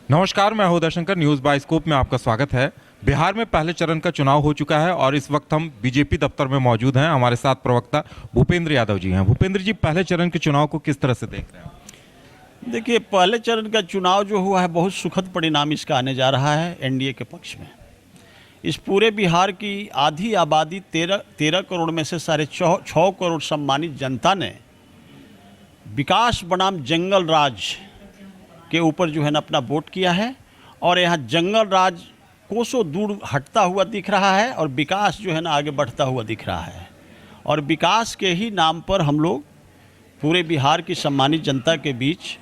नमस्कार, मैं हूं दर्शंकर। न्यूज बाय स्कोप में आपका स्वागत है। बिहार में पहले चरण का चुनाव हो चुका है और इस वक्त हम बीजेपी दफ्तर में मौजूद हैं। हमारे साथ प्रवक्ता भूपेंद्र यादव जी हैं। भूपेंद्र जी, पहले चरण के चुनाव को किस तरह से देख रहे हैं? देखिए, पहले चरण का चुनाव जो हुआ है बहुत सुखद परिणाम इसका आने जा रहा है एनडीए के पक्ष में। इस पूरे बिहार की आधी आबादी 13 करोड़ में से 6.5 करोड़ सम्मानित जनता ने विकास बनाम जंगल राज के ऊपर जो है ना अपना वोट किया है। और यहाँ जंगल राज कोसों दूर हटता हुआ दिख रहा है और विकास जो है ना आगे बढ़ता हुआ दिख रहा है। और विकास के ही नाम पर हम लोग पूरे बिहार की सम्मानित जनता के बीच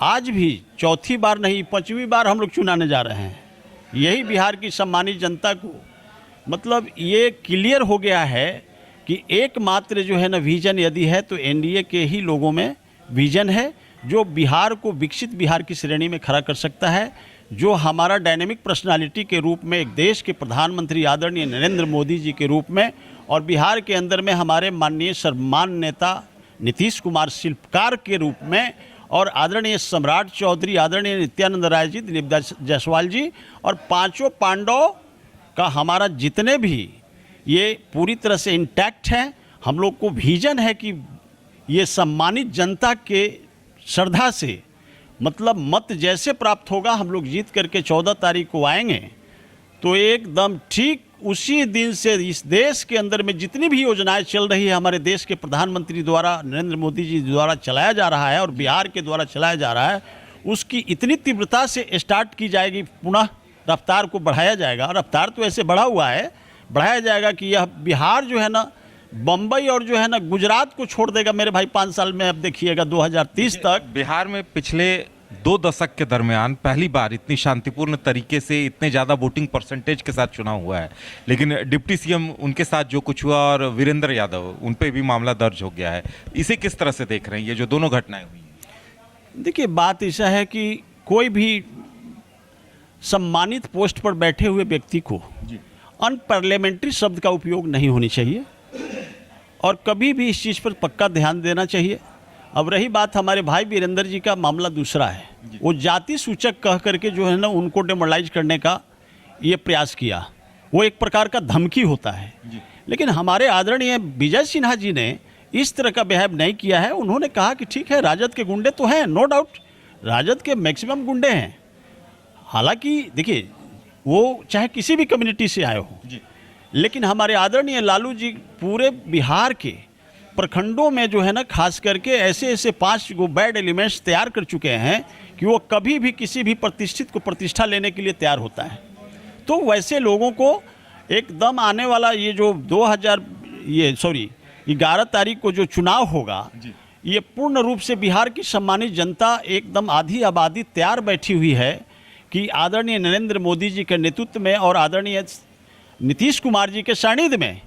आज भी चौथी बार नहीं 5वीं बार हम लोग चुनाने जा रहे हैं। यही बिहार की सम्मानित जनता को मतलब ये क्लियर हो गया है कि एकमात्र जो है ना विजन यदि है तो एनडीए के ही लोगों में विजन है, जो बिहार को विकसित बिहार की श्रेणी में खड़ा कर सकता है, जो हमारा डायनेमिक पर्सनालिटी के रूप में एक देश के प्रधानमंत्री आदरणीय नरेंद्र मोदी जी के रूप में और बिहार के अंदर में हमारे माननीय सम्मान्य नेता नीतीश कुमार शिल्पकार के रूप में और आदरणीय सम्राट चौधरी, आदरणीय नित्यानंद राय जी, दिलीप जायसवाल जी और पांचों पांडव का हमारा जितने भी ये पूरी तरह से इंटैक्ट हैं। हम लोग को विजन है कि ये सम्मानित जनता के श्रद्धा से मतलब मत जैसे प्राप्त होगा, हम लोग जीत करके 14 तारीख को आएंगे तो एकदम ठीक उसी दिन से इस देश के अंदर में जितनी भी योजनाएं चल रही है हमारे देश के प्रधानमंत्री द्वारा, नरेंद्र मोदी जी द्वारा चलाया जा रहा है और बिहार के द्वारा चलाया जा रहा है, उसकी इतनी तीव्रता से स्टार्ट की जाएगी, पुनः रफ्तार को बढ़ाया जाएगा। रफ्तार तो ऐसे बढ़ा हुआ है, बढ़ाया जाएगा कि यह बिहार जो है ना बम्बई और जो है ना गुजरात को छोड़ देगा मेरे भाई 5 साल में। अब देखिएगा 2030 तक बिहार में पिछले 2 दशक के दरमियान पहली बार इतनी शांतिपूर्ण तरीके से इतने ज़्यादा वोटिंग परसेंटेज के साथ चुनाव हुआ है। लेकिन डिप्टी सीएम उनके साथ जो कुछ हुआ और वीरेंद्र यादव उन पे भी मामला दर्ज हो गया है, इसे किस तरह से देख रहे हैं ये जो दोनों घटनाएं हुई हैं? देखिए, बात ऐसा है कि कोई भी सम्मानित पोस्ट पर बैठे हुए व्यक्ति को अनपार्लियामेंट्री शब्द का उपयोग नहीं होनी चाहिए और कभी भी इस चीज़ पर पक्का ध्यान देना चाहिए। अब रही बात हमारे भाई वीरेंद्र जी का मामला दूसरा है, वो जाति सूचक कह करके जो है ना उनको डेमोरलाइज करने का ये प्रयास किया, वो एक प्रकार का धमकी होता है। लेकिन हमारे आदरणीय विजय सिन्हा जी ने इस तरह का बिहेव नहीं किया है। उन्होंने कहा कि ठीक है, राजद के गुंडे तो हैं, नो डाउट राजद के मैक्सिमम गुंडे हैं। हालांकि देखिए, वो चाहे किसी भी कम्युनिटी से आए हो, लेकिन हमारे आदरणीय लालू जी पूरे बिहार के प्रखंडों में जो है ना खास करके ऐसे ऐसे 5 गो बैड एलिमेंट्स तैयार कर चुके हैं कि वो कभी भी किसी भी प्रतिष्ठित को प्रतिष्ठा लेने के लिए तैयार होता है। तो वैसे लोगों को एकदम आने वाला ये जो 11 तारीख को जो चुनाव होगा, ये पूर्ण रूप से बिहार की सम्मानित जनता एकदम आधी आबादी तैयार बैठी हुई है कि आदरणीय नरेंद्र मोदी जी के नेतृत्व में और आदरणीय नीतीश कुमार जी के सानिध्य में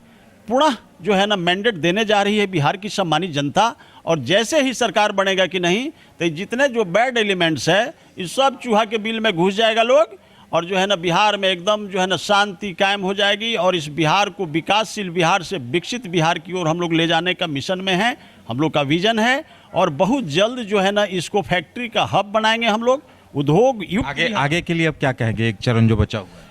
पुनः जो है ना मैंडेट देने जा रही है बिहार की सम्मानित जनता। और जैसे ही सरकार बनेगा कि नहीं तो जितने जो बैड एलिमेंट्स है इस सब चूहा के बिल में घुस जाएगा लोग और जो है ना बिहार में एकदम जो है ना शांति कायम हो जाएगी। और इस बिहार को विकासशील बिहार से विकसित बिहार की ओर हम लोग ले जाने का मिशन में हैं, हम लोग का विजन है। और बहुत जल्द जो है ना इसको फैक्ट्री का हब बनाएंगे हम लोग, उद्योग युक्त। आगे के लिए अब क्या कहेंगे? एक चरण जो बचा हुआ है,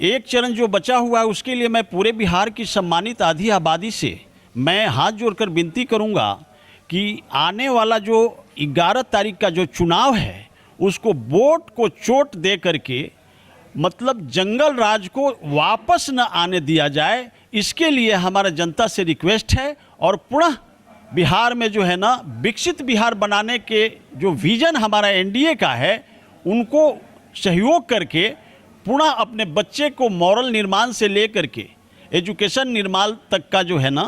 एक चरण जो बचा हुआ है उसके लिए मैं पूरे बिहार की सम्मानित आधी आबादी से मैं हाथ जोड़कर विनती करूंगा कि आने वाला जो 11 तारीख का जो चुनाव है उसको वोट को चोट दे करके मतलब जंगल राज को वापस न आने दिया जाए, इसके लिए हमारा जनता से रिक्वेस्ट है। और पुनः बिहार में जो है ना विकसित बिहार बनाने के जो विजन हमारा एनडीए का है उनको सहयोग करके पुनः अपने बच्चे को मॉरल निर्माण से लेकर के एजुकेशन निर्माण तक का जो है ना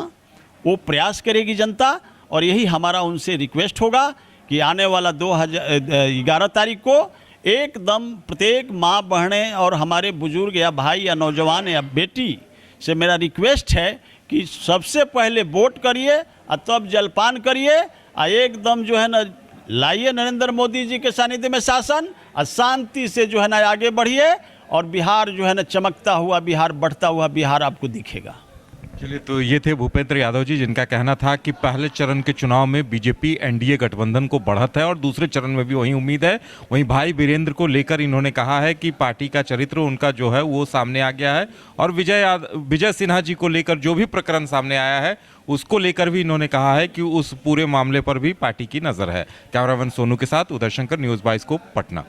वो प्रयास करेगी जनता। और यही हमारा उनसे रिक्वेस्ट होगा कि आने वाला 11 तारीख को एकदम प्रत्येक माँ बहनें और हमारे बुजुर्ग या भाई या नौजवान या बेटी से मेरा रिक्वेस्ट है कि सबसे पहले वोट करिए और तब जलपान करिए और एकदम जो है ना लाइए नरेंद्र मोदी जी के सानिध्य में शासन और शांति से जो है ना आगे बढ़िए और बिहार जो है ना चमकता हुआ बिहार, बढ़ता हुआ बिहार आपको दिखेगा। चलिए, तो ये थे भूपेंद्र यादव जी, जिनका कहना था कि पहले चरण के चुनाव में बीजेपी एनडीए गठबंधन को बढ़त है और दूसरे चरण में भी वही उम्मीद है। वहीं भाई वीरेंद्र को लेकर इन्होंने कहा है कि पार्टी का चरित्र उनका जो है वो सामने आ गया है और विजय सिन्हा जी को लेकर जो भी प्रकरण सामने आया है उसको लेकर भी इन्होंने कहा है कि उस पूरे मामले पर भी पार्टी की नजर है। कैमरामैन सोनू के साथ उदय शंकर, न्यूज़ 22 को पटना।